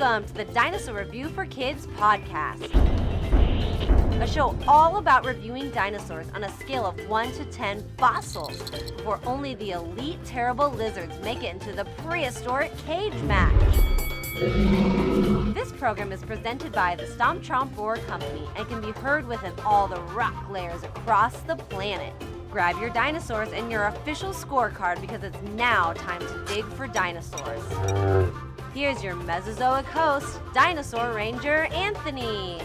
Welcome to the Dinosaur Review for Kids podcast, a show all about reviewing dinosaurs on a scale of 1 to 10 fossils before only the elite terrible lizards make it into the prehistoric cage match. This program is presented by the Stomp Chomp Roar Company and can be heard within all the rock layers across the planet. Grab your dinosaurs and your official scorecard because it's now time to dig for dinosaurs. Here's your Mesozoic host, Dinosaur Ranger Anthony.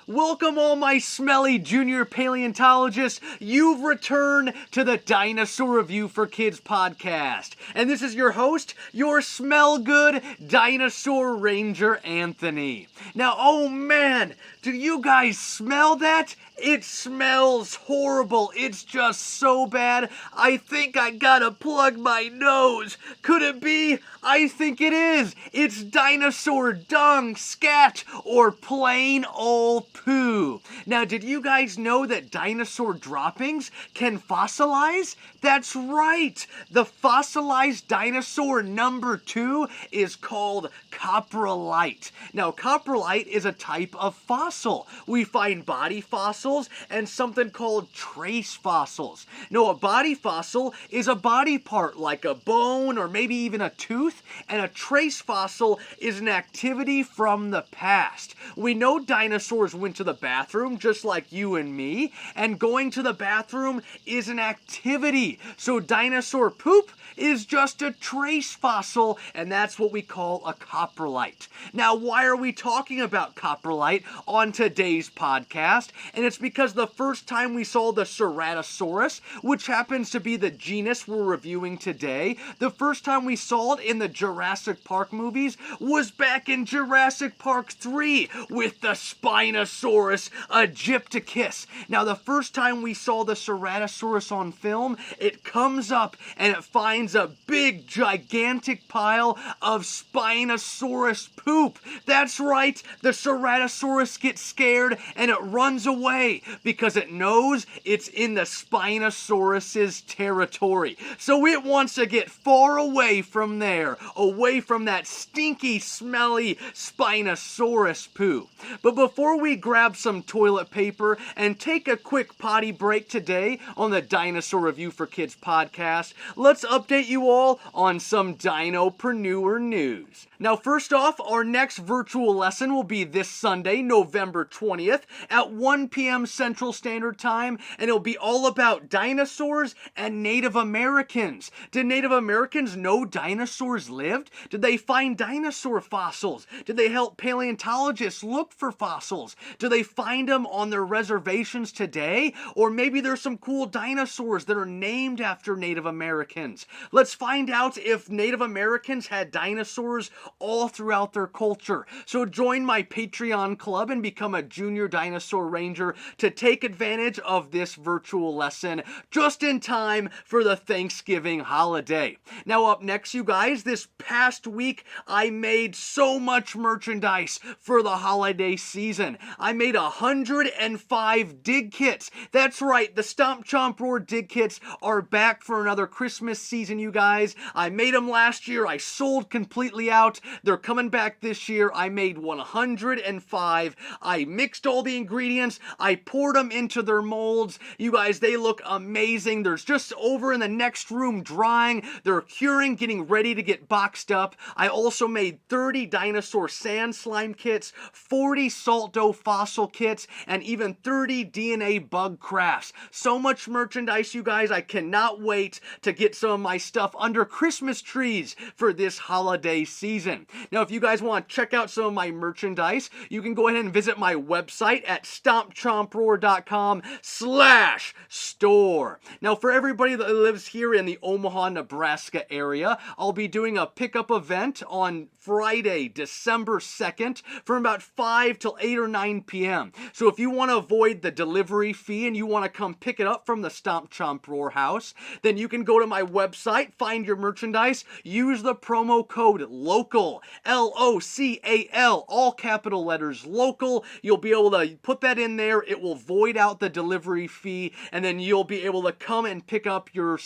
Welcome all my smelly junior paleontologists. You've returned to the Dinosaur Review for Kids podcast. And this is your host, your smell good Dinosaur Ranger Anthony. Now, oh man, do you guys smell that? It smells horrible. It's just so bad. I think I gotta plug my nose. Could it be? I think it is. It's dinosaur dung, scat, or plain old poo. Now, did you guys know that dinosaur droppings can fossilize? That's right. The fossilized dinosaur number 2 is called Coprolite. Now, Coprolite is a type of fossil. We find body fossils and something called trace fossils. Now, a body fossil is a body part like a bone or maybe even a tooth, and a trace fossil is an activity from the past. We know dinosaurs went to the bathroom just like you and me, and going to the bathroom is an activity. So dinosaur poop is just a trace fossil, and that's what we call a coprolite. Now, why are we talking about coprolite on today's podcast? And it's because the first time we saw the Ceratosaurus, which happens to be the genus we're reviewing today, the first time we saw it in the Jurassic Park movies was back in Jurassic Park 3 with the Spinosaurus aegypticus. Now, the first time we saw the Ceratosaurus on film, it comes up and it finds a big, gigantic pile of Spinosaurus poop. That's right, the Ceratosaurus gets scared and it runs away because it knows it's in the Spinosaurus's territory. So it wants to get far away from there, away from that stinky, smelly Spinosaurus poo. But before we grab some toilet paper and take a quick potty break today on the Dinosaur Review for Kids podcast, let's update you all on some dinopreneur news. Now, first off, our next virtual lesson will be this Sunday, November 20th at 1 p.m. Central Standard Time, and it'll be all about dinosaurs and Native Americans. Did Native Americans know dinosaurs lived? Did they find dinosaur fossils? Did they help paleontologists look for fossils? Do they find them on their reservations today? Or maybe there's some cool dinosaurs that are named after Native Americans. Let's find out if Native Americans had dinosaurs all throughout their culture. So join my Patreon club and become a junior dinosaur ranger to take advantage of this virtual lesson just in time for the Thanksgiving holiday. Now, up next, you guys, this past week I made so much merchandise for the holiday season. I made 105 dig kits. That's right, the Stomp Chomp Roar dig kits are back for another Christmas season, you guys. I made them last year. I sold completely out. They're coming back this year. I made 105. I mixed all the ingredients. I poured them into their molds. You guys, they look amazing. There's just over in the next room drying. They're curing, getting ready to get boxed up. I also made 30 dinosaur sand slime kits, 40 salt dough fossil kits, and even 30 DNA bug crafts. So much merchandise, you guys. I cannot wait to get some of my stuff under Christmas trees for this holiday season. Now, if you guys want to check out some of my merchandise, you can go ahead and visit my website at stompchomproar.com/store. Now, for everybody that lives here in the Omaha, Nebraska area, I'll be doing a pickup event on Friday, December 2nd from about 5 till 8 or 9 p.m. So if you want to avoid the delivery fee and you want to come pick it up from the Stomp Chomp Roar house, then you can go to my website website, find your merchandise, use the promo code LOCAL, LOCAL, all capital letters, LOCAL. You'll be able to put that in there. It will void out the delivery fee, and then you'll be able to come and pick up your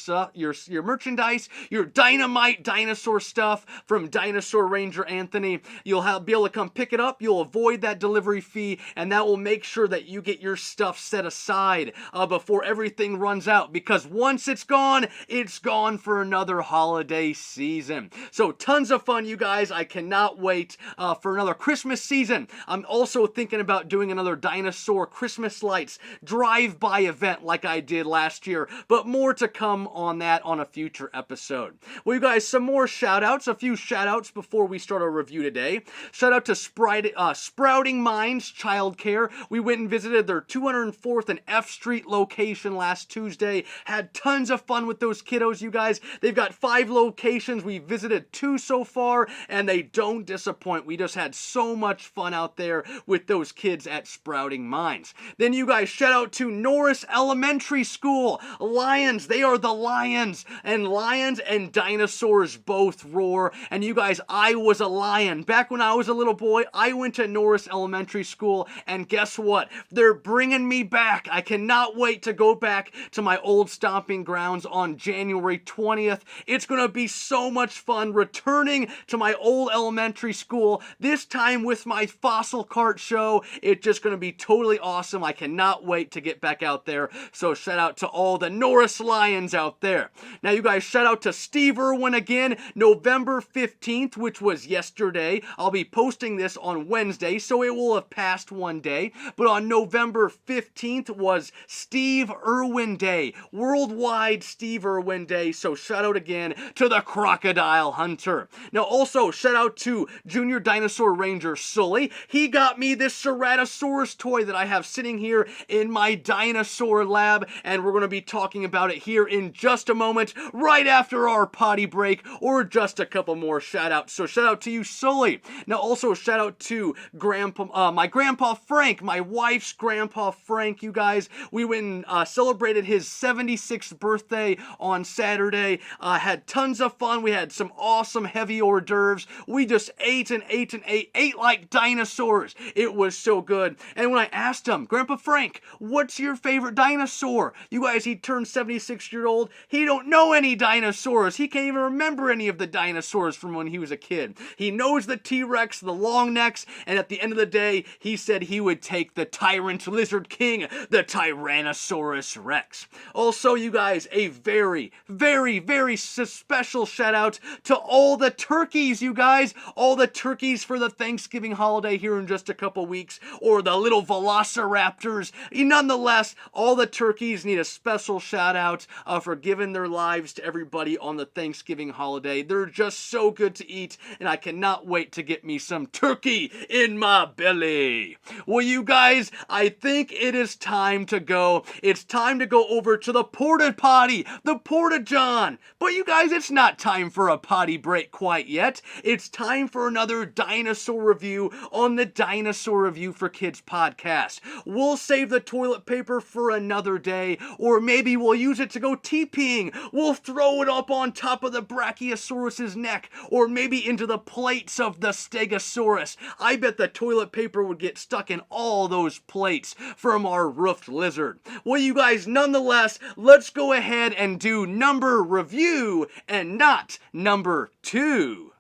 merchandise, your dynamite dinosaur stuff from Dinosaur Ranger Anthony. You'll be able to come pick it up. You'll avoid that delivery fee, and that will make sure that you get your stuff set aside before everything runs out, because once it's gone for another holiday season. So tons of fun, you guys. I cannot wait for another Christmas season. I'm also thinking about doing another dinosaur Christmas lights drive-by event like I did last year, but more to come on that on a future episode. Well, you guys, some more shout-outs, a few shout-outs before we start our review today. Shout out to Sprouting Minds Childcare. We went and visited their 204th and F Street location last Tuesday. Had tons of fun with those kiddos, you guys. They've got 5 locations. We visited 2 so far, and they don't disappoint. We just had so much fun out there with those kids at Sprouting Minds. Then you guys, shout out to Norris Elementary School. Lions, they are the lions, and lions and dinosaurs both roar. And you guys, I was a lion. Back when I was a little boy, I went to Norris Elementary School, and guess what? They're bringing me back. I cannot wait to go back to my old stomping grounds on January 20th. It's going to be so much fun returning to my old elementary school, this time with my fossil cart show. It's just going to be totally awesome. I cannot wait to get back out there. So shout out to all the Norris Lions out there. Now you guys, shout out to Steve Irwin again. November 15th, which was yesterday. I'll be posting this on Wednesday, so it will have passed one day. But on November 15th was Steve Irwin Day, worldwide Steve Irwin Day. So shout out again to the Crocodile Hunter. Now also shout out to Junior Dinosaur Ranger Sully. He got me this Ceratosaurus toy that I have sitting here in my dinosaur lab, and we're going to be talking about it here in just a moment, right after our potty break, or just a couple more shout outs. So shout out to you, Sully. Now also shout out to my grandpa Frank, my wife's grandpa Frank, you guys. We went and celebrated his 76th birthday on Saturday. Had tons of fun. We had some awesome heavy hors d'oeuvres. We just ate and ate and ate like dinosaurs. It was so good. And when I asked him, Grandpa Frank, what's your favorite dinosaur? You guys, he turned 76-year-old. He don't know any dinosaurs. He can't even remember any of the dinosaurs from when he was a kid. He knows the T-Rex, the long necks, and at the end of the day, he said he would take the Tyrant Lizard King, the Tyrannosaurus Rex. Also, you guys, a very, very, very special shout out to all the turkeys, you guys. All the turkeys for the Thanksgiving holiday here in just a couple weeks, or the little velociraptors. Nonetheless, all the turkeys need a special shout out for giving their lives to everybody on the Thanksgiving holiday. They're just so good to eat, and I cannot wait to get me some turkey in my belly. Well, you guys, I think it is time to go. It's time to go over to the porta potty, the porta john. But you guys, it's not time for a potty break quite yet. It's time for another dinosaur review on the Dinosaur Review for Kids podcast. We'll save the toilet paper for another day, or maybe we'll use it to go TPing. We'll throw it up on top of the Brachiosaurus's neck, or maybe into the plates of the Stegosaurus. I bet the toilet paper would get stuck in all those plates from our roofed lizard. Well, you guys, nonetheless, let's go ahead and do number review and not number 2.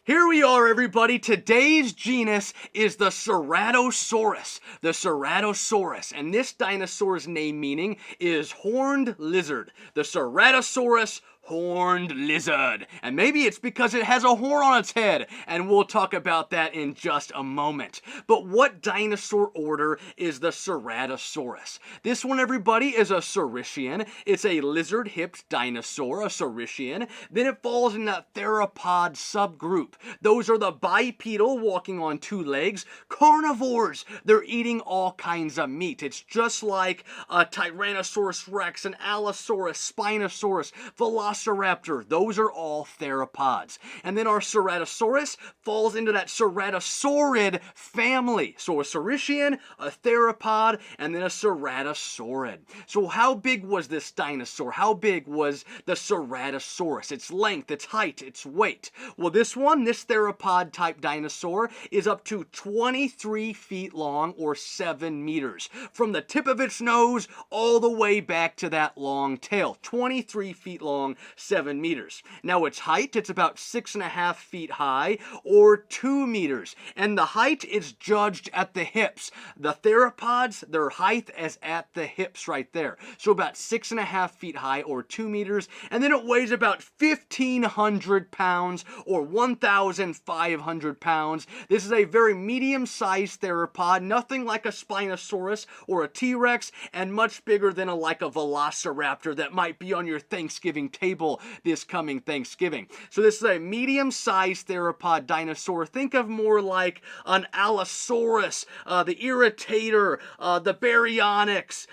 Here we are, everybody. Today's genus is the Ceratosaurus. The Ceratosaurus. And this dinosaur's name meaning is horned lizard. The Ceratosaurus horned lizard. And maybe it's because it has a horn on its head, and we'll talk about that in just a moment. But what dinosaur order is the Ceratosaurus? This one, everybody, is a Saurischian. It's a lizard-hipped dinosaur, a Saurischian. Then it falls in that theropod subgroup. Those are the bipedal, walking on 2 legs, carnivores. They're eating all kinds of meat. It's just like a Tyrannosaurus rex, an Allosaurus, Spinosaurus, Velociraptor, velociraptor, those are all theropods. And then our Ceratosaurus falls into that ceratosaurid family. So a Saurischean, a theropod, and then a ceratosaurid. So how big was this dinosaur? How big was the Ceratosaurus? Its length, its height, its weight. Well, this theropod type dinosaur is up to 23 feet long, or 7 meters. From the tip of its nose all the way back to that long tail. 23 feet long, 7 meters. Now its height, it's about 6.5 feet high, or 2 meters. And the height is judged at the hips. The theropods, their height is at the hips right there. So about 6.5 feet high, or 2 meters. And then it weighs about 1,500 pounds, or 1,500 pounds. This is a very medium-sized theropod, nothing like a Spinosaurus or a T-Rex, and much bigger than a velociraptor that might be on your Thanksgiving table this coming Thanksgiving. So this is a medium-sized theropod dinosaur. Think of more like an Allosaurus, the Irritator, the Baryonyx,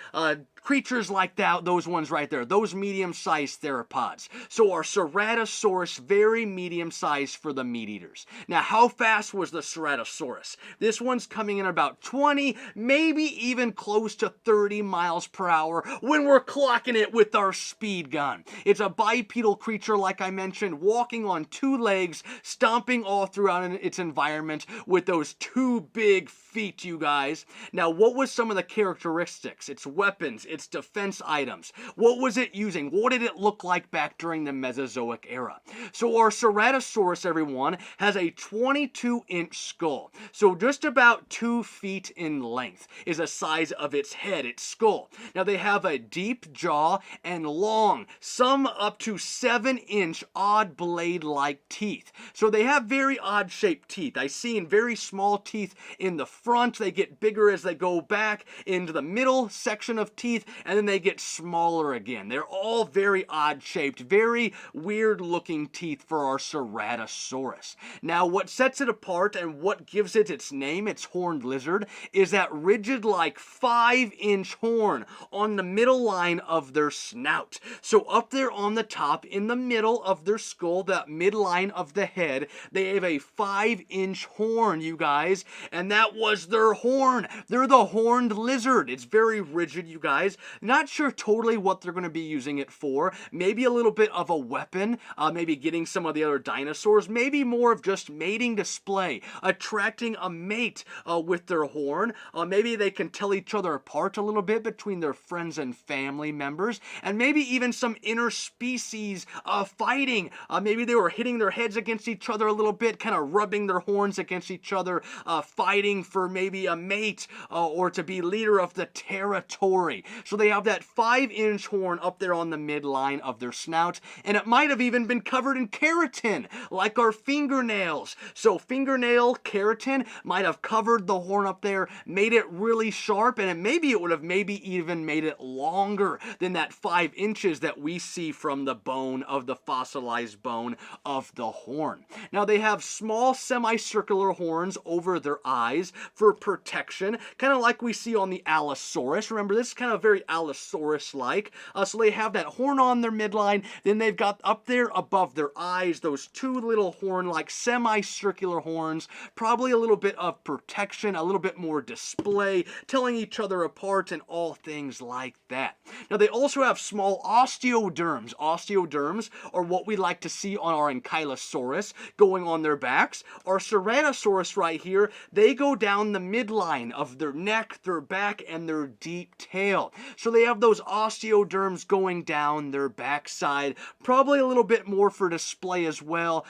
creatures like that, those ones right there, those medium-sized theropods. So our Ceratosaurus, very medium-sized for the meat eaters. Now, how fast was the Ceratosaurus? This one's coming in about 20, maybe even close to 30 miles per hour when we're clocking it with our speed gun. It's a bipedal creature, like I mentioned, walking on 2 legs, stomping all throughout its environment with those 2 big feet, you guys. Now, what was some of the characteristics? Its weapons, its defense items. What was it using? What did it look like back during the Mesozoic era? So our Ceratosaurus, everyone, has a 22-inch skull. So just about 2 feet in length is the size of its head, its skull. Now they have a deep jaw and long, some up to 7-inch odd blade-like teeth. So they have very odd-shaped teeth. I've seen very small teeth in the front. They get bigger as they go back into the middle section of teeth, and then they get smaller again. They're all very odd-shaped, very weird-looking teeth for our Ceratosaurus. Now, what sets it apart and what gives it its name, its horned lizard, is that rigid, like 5-inch horn on the middle line of their snout. So up there on the top, in the middle of their skull, that midline of the head, they have a 5-inch horn, you guys, and that was their horn. They're the horned lizard. It's very rigid, you guys. Not sure totally what they're going to be using it for. Maybe a little bit of a weapon, maybe getting some of the other dinosaurs, maybe more of just mating display, attracting a mate with their horn. Maybe they can tell each other apart a little bit between their friends and family members, and maybe even some interspecies fighting. Maybe they were hitting their heads against each other a little bit, kind of rubbing their horns against each other, fighting for maybe a mate or to be leader of the territory. So they have that 5-inch horn up there on the midline of their snout, and it might have even been covered in keratin, like our fingernails. So fingernail keratin might have covered the horn up there, made it really sharp, and maybe it would have even made it longer than that 5 inches that we see from the bone of the fossilized bone of the horn. Now they have small semicircular horns over their eyes for protection, kind of like we see on the Allosaurus. Remember, this is kind of very Allosaurus-like. So they have that horn on their midline, then they've got up there above their eyes those 2 little horn-like semicircular horns, probably a little bit of protection, a little bit more display, telling each other apart and all things like that. Now they also have small osteoderms. Osteoderms are what we like to see on our Ankylosaurus going on their backs. Our Ceratosaurus right here, they go down the midline of their neck, their back, and their deep tail. So they have those osteoderms going down their backside, probably a little bit more for display as well.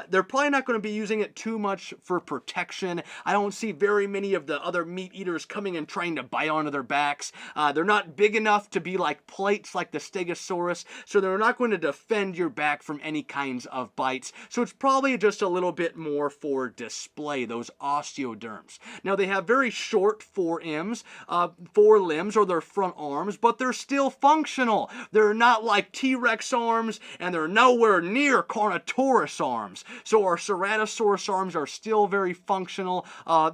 They're probably not going to be using it too much for protection. I don't see very many of the other meat eaters coming and trying to bite onto their backs. They're not big enough to be like plates like the Stegosaurus, so they're not going to defend your back from any kinds of bites. So it's probably just a little bit more for display, those osteoderms. Now they have very short forelimbs, or their front on arms, but they're still functional. They're not like T-Rex arms, and they're nowhere near Carnotaurus arms. So our Ceratosaurus arms are still very functional.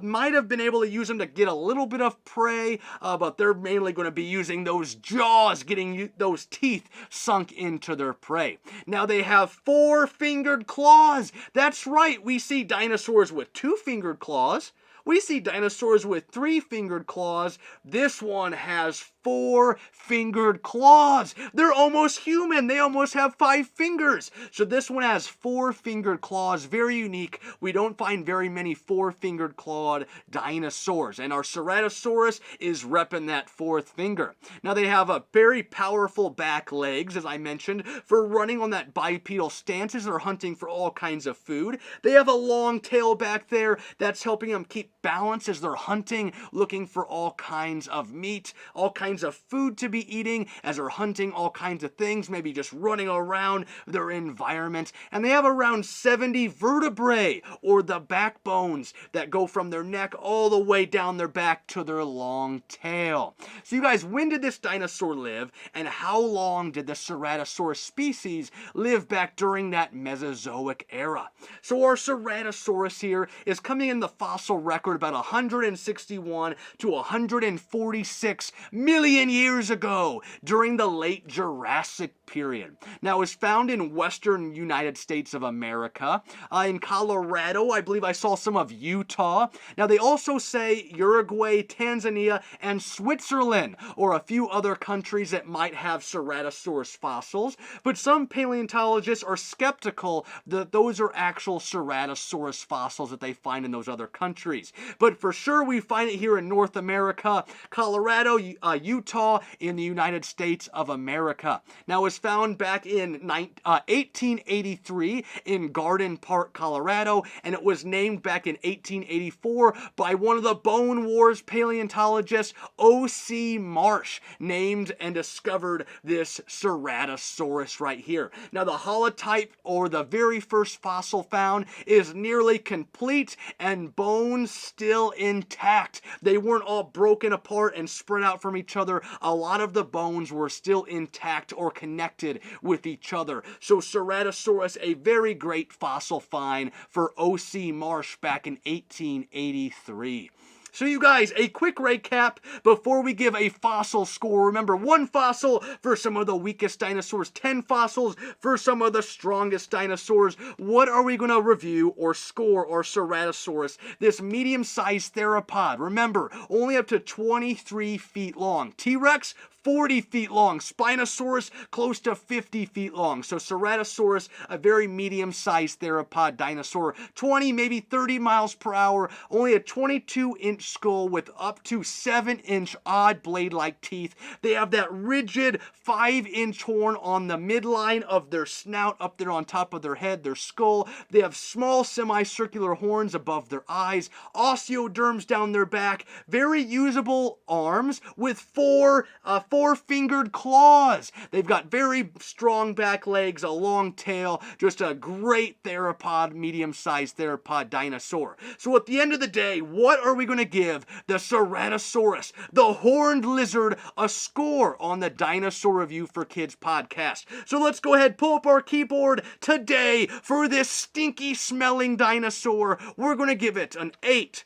Might have been able to use them to get a little bit of prey, but they're mainly going to be using those jaws, getting those teeth sunk into their prey. Now they have 4-fingered claws. That's right, we see dinosaurs with 2-fingered claws. We see dinosaurs with 3-fingered claws. This one has 4-fingered claws. They're almost human. They almost have 5 fingers. So this one has 4-fingered claws. Very unique. We don't find very many 4-fingered clawed dinosaurs. And our Ceratosaurus is repping that 4th finger. Now they have a very powerful back legs, as I mentioned, for running on that bipedal stance as they're hunting for all kinds of food. They have a long tail back there that's helping them keep balance as they're hunting, looking for all kinds of meat, all kinds of food to be eating as they're hunting all kinds of things, maybe just running around their environment. And they have around 70 vertebrae, or the backbones, that go from their neck all the way down their back to their long tail. So you guys, when did this dinosaur live, and how long did the Ceratosaurus species live back during that Mesozoic era? So our Ceratosaurus here is coming in the fossil record about 161 to 146 million years ago during the late Jurassic period. Now it was found in western United States of America, in Colorado. I believe I saw some of Utah. Now they also say Uruguay, Tanzania, and Switzerland, or a few other countries that might have Ceratosaurus fossils, but some paleontologists are skeptical that those are actual Ceratosaurus fossils that they find in those other countries. But for sure we find it here in North America, Colorado, Utah, in the United States of America. Now it was found back in 1883 in Garden Park, Colorado, and it was named back in 1884 by one of the Bone Wars paleontologists, O.C. Marsh, named and discovered this Ceratosaurus right here. Now the holotype, or the very first fossil found, is nearly complete and bones still intact. They weren't all broken apart and spread out from each other. A lot of the bones were still intact or connected with each other. So Ceratosaurus, a very great fossil find for O.C. Marsh back in 1883. So you guys, a quick recap before we give a fossil score. Remember, 1 fossil for some of the weakest dinosaurs, 10 fossils for some of the strongest dinosaurs. What are we going to review or score our Ceratosaurus, this medium-sized theropod? Remember, only up to 23 feet long. T-Rex, 40 feet long. Spinosaurus, close to 50 feet long. So Ceratosaurus, a very medium-sized theropod dinosaur, 20, maybe 30 miles per hour, only a 22-inch skull with up to 7-inch odd blade-like teeth. They have that rigid 5-inch horn on the midline of their snout up there on top of their head, their skull. They have small semicircular horns above their eyes, osteoderms down their back, very usable arms with 4-fingered claws. They've got very strong back legs, a long tail, just a great theropod, medium-sized theropod dinosaur. So at the end of the day, what are we going to give the Ceratosaurus, the horned lizard, a score on the Dinosaur Review for Kids podcast? So let's go ahead, pull up our keyboard today for this stinky smelling dinosaur. We're going to give it an 8.0.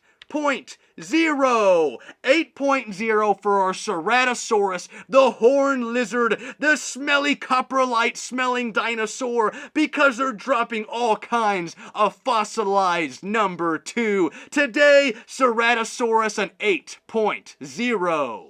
8.0 for our Ceratosaurus, the horned lizard, the smelly coprolite smelling dinosaur, because they're dropping all kinds of fossilized number 2. Today, Ceratosaurus, an 8.0.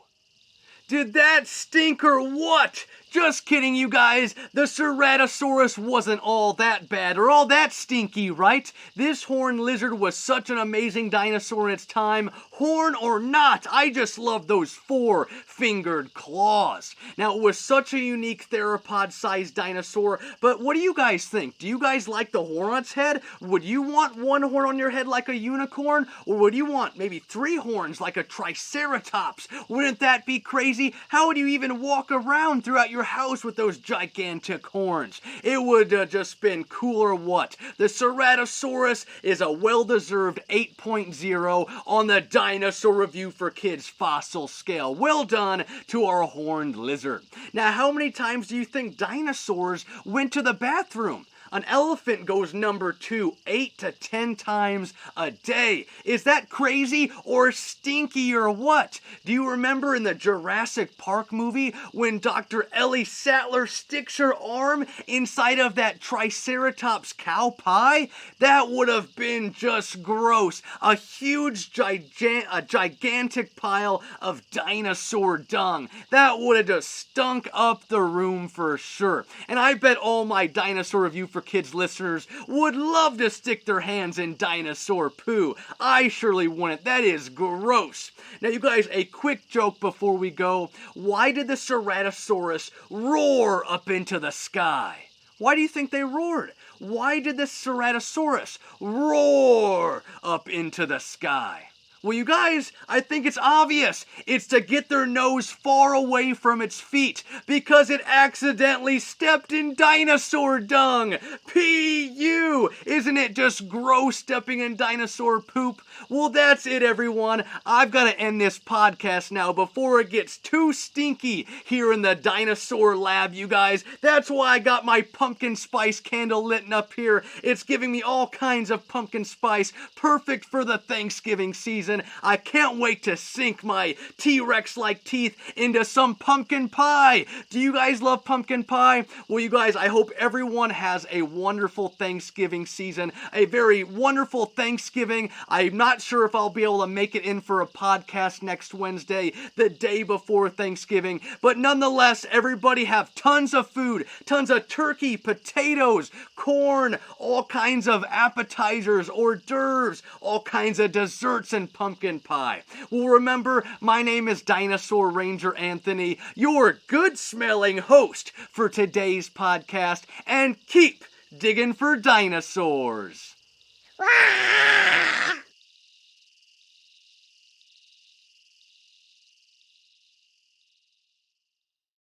Did that stink or what? Just kidding, you guys. The Ceratosaurus wasn't all that bad or all that stinky, right? This horned lizard was such an amazing dinosaur in its time. Horn or not, I just love those 4-fingered claws. Now, it was such a unique theropod-sized dinosaur, but what do you guys think? Do you guys like the horn on its head? Would you want 1 horn on your head like a unicorn? Or would you want maybe 3 horns like a triceratops? Wouldn't that be crazy? How would you even walk around throughout your your house with those gigantic horns. It would just been cool or what. The Ceratosaurus is a well-deserved 8.0 on the Dinosaur Review for Kids fossil scale. Well done to our horned lizard. Now, how many times do you think dinosaurs went to the bathroom? An elephant goes number 2, 8 to 10 times a day. Is that crazy or stinky or what? Do you remember in the Jurassic Park movie when Dr. Ellie Sattler sticks her arm inside of that Triceratops cow pie? That would have been just gross. A huge, gigantic pile of dinosaur dung. That would have just stunk up the room for sure. And I bet all my Dinosaur Review for Kids listeners would love to stick their hands in dinosaur poo. I surely wouldn't. That is gross. Now, you guys, a quick joke before we go. Why did the Ceratosaurus roar up into the sky? Why do you think they roared? Why did the Ceratosaurus roar up into the sky? Well, you guys, I think it's obvious. It's to get their nose far away from its feet because it accidentally stepped in dinosaur dung. P.U. Isn't it just gross stepping in dinosaur poop? Well, that's it, everyone. I've got to end this podcast now before it gets too stinky here in the dinosaur lab, you guys. That's why I got my pumpkin spice candle lit up here. It's giving me all kinds of pumpkin spice, perfect for the Thanksgiving season. I can't wait to sink my T-Rex-like teeth into some pumpkin pie. Do you guys love pumpkin pie? Well, you guys, I hope everyone has a wonderful Thanksgiving season, a very wonderful Thanksgiving. I'm not sure if I'll be able to make it in for a podcast next Wednesday, the day before Thanksgiving, but nonetheless, everybody have tons of food, tons of turkey, potatoes, corn, all kinds of appetizers, hors d'oeuvres, all kinds of desserts and pumpkin pie. Well, remember, my name is Dinosaur Ranger Anthony, your good-smelling host for today's podcast, and keep digging for dinosaurs. Wow!